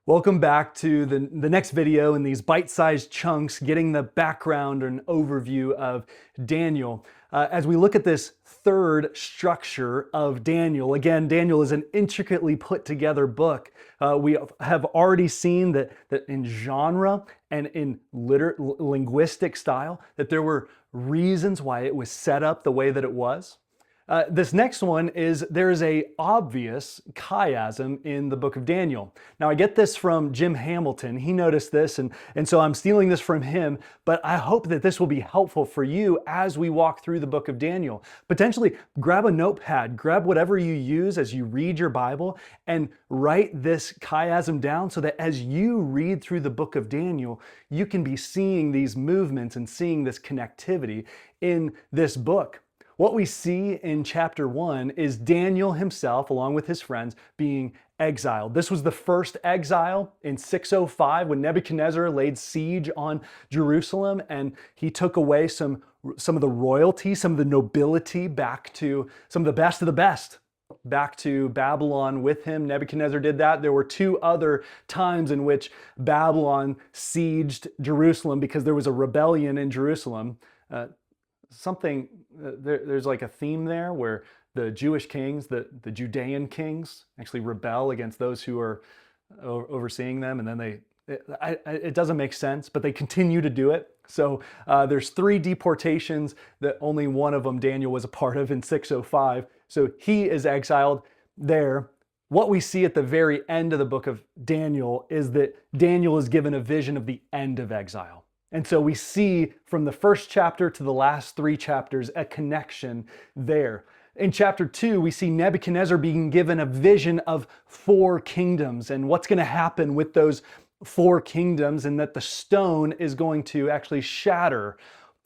Welcome back to the next video in these bite-sized chunks, getting the background and overview of Daniel. As we look at this third structure of Daniel, again, Daniel is an intricately put together book. We have already seen that in genre and in linguistic style, that there were reasons why it was set up the way that it was. This next one is there is a obvious chiasm in the book of Daniel. Now I get this from Jim Hamilton. He noticed this and so I'm stealing this from him, but I hope that this will be helpful for you as we walk through the book of Daniel. Potentially grab a notepad, grab whatever you use as you read your Bible and write this chiasm down so that as you read through the book of Daniel, you can be seeing these movements and seeing this connectivity in this book. What we see in chapter 1 is Daniel himself, along with his friends, being exiled. This was the first exile in 605 when Nebuchadnezzar laid siege on Jerusalem and he took away some of the royalty, some of the nobility back to some of the best back to Babylon with him. Nebuchadnezzar did that. There were two other times in which Babylon sieged Jerusalem because there was a rebellion in Jerusalem. There's like a theme there where the Jewish kings, the Judean kings actually rebel against those who are overseeing them, and then it doesn't make sense, but they continue to do it. So there's 3 deportations that only one of them Daniel was a part of in 605. So he is exiled there. What we see at the very end of the book of Daniel is that Daniel is given a vision of the end of exile. And so we see from the first chapter to the last 3 chapters a connection there. In chapter 2, we see Nebuchadnezzar being given a vision of 4 kingdoms and what's going to happen with those 4 kingdoms, and that the stone is going to actually shatter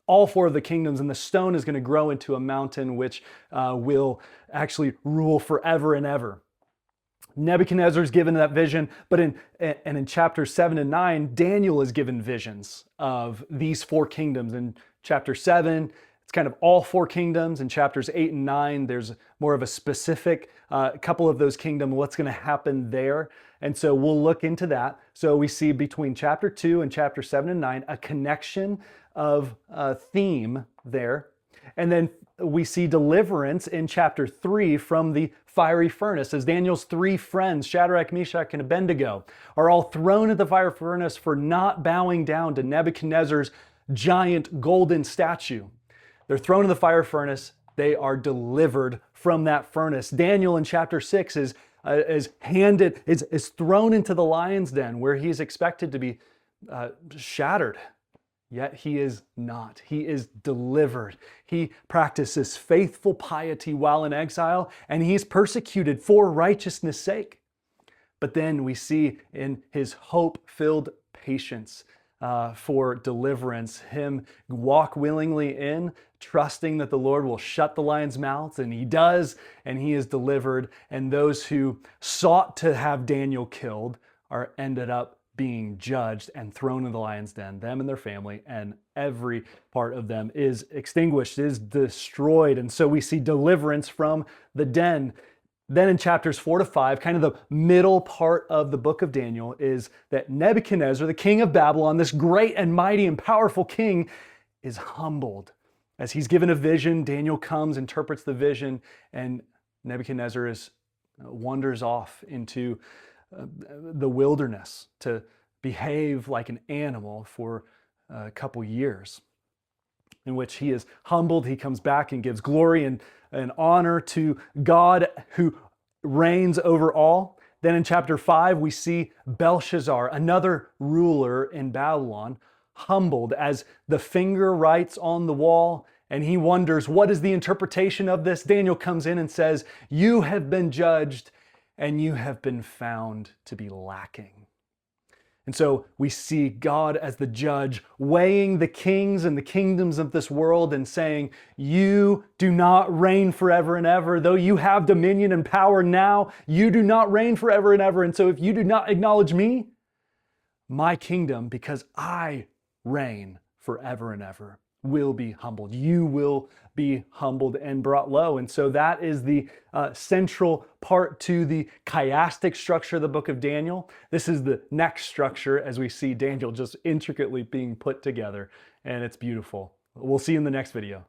all 4 of the kingdoms, and the stone is going to grow into a mountain which will actually rule forever and ever. Nebuchadnezzar is given that vision, but in chapters 7 and 9, Daniel is given visions of these 4 kingdoms. In chapter 7, it's kind of all 4 kingdoms. In chapters 8 and 9, there's more of a specific couple of those kingdoms, what's going to happen there. And so we'll look into that. So we see between chapter 2 and chapter 7 and 9, a connection of a theme there. And then we see deliverance in chapter 3 from the fiery furnace as Daniel's 3 friends, Shadrach, Meshach, and Abednego, are all thrown at the fire furnace for not bowing down to Nebuchadnezzar's giant golden statue. They're thrown in the fire furnace. They are delivered from that furnace. Daniel in chapter 6 is thrown into the lion's den where he's expected to be shattered. Yet he is not. He is delivered. He practices faithful piety while in exile, and he's persecuted for righteousness' sake. But then we see in his hope-filled patience for deliverance, him walk willingly in, trusting that the Lord will shut the lions' mouths, and he does, and he is delivered. And those who sought to have Daniel killed are ended up being judged and thrown in the lion's den, them and their family, and every part of them is extinguished, is destroyed. And so we see deliverance from the den. Then in chapters 4 to 5, kind of the middle part of the book of Daniel, is that Nebuchadnezzar, the king of Babylon, this great and mighty and powerful king, is humbled. As he's given a vision, Daniel comes, interprets the vision, and Nebuchadnezzar wanders off into the wilderness to behave like an animal for a couple years, in which he is humbled. He comes back and gives glory and honor to God who reigns over all. Then in chapter 5, we see Belshazzar, another ruler in Babylon, humbled as the finger writes on the wall, and he wonders, what is the interpretation of this? Daniel comes in and says, "You have been judged, and you have been found to be lacking." And so we see God as the judge, weighing the kings and the kingdoms of this world and saying, you do not reign forever and ever. Though you have dominion and power now, you do not reign forever and ever. And so if you do not acknowledge me, my kingdom, because I reign forever and ever, will be humbled. You will be humbled and brought low. And so that is the central part to the chiastic structure of the book of Daniel. This is the next structure as we see Daniel just intricately being put together, and it's beautiful. We'll see you in the next video.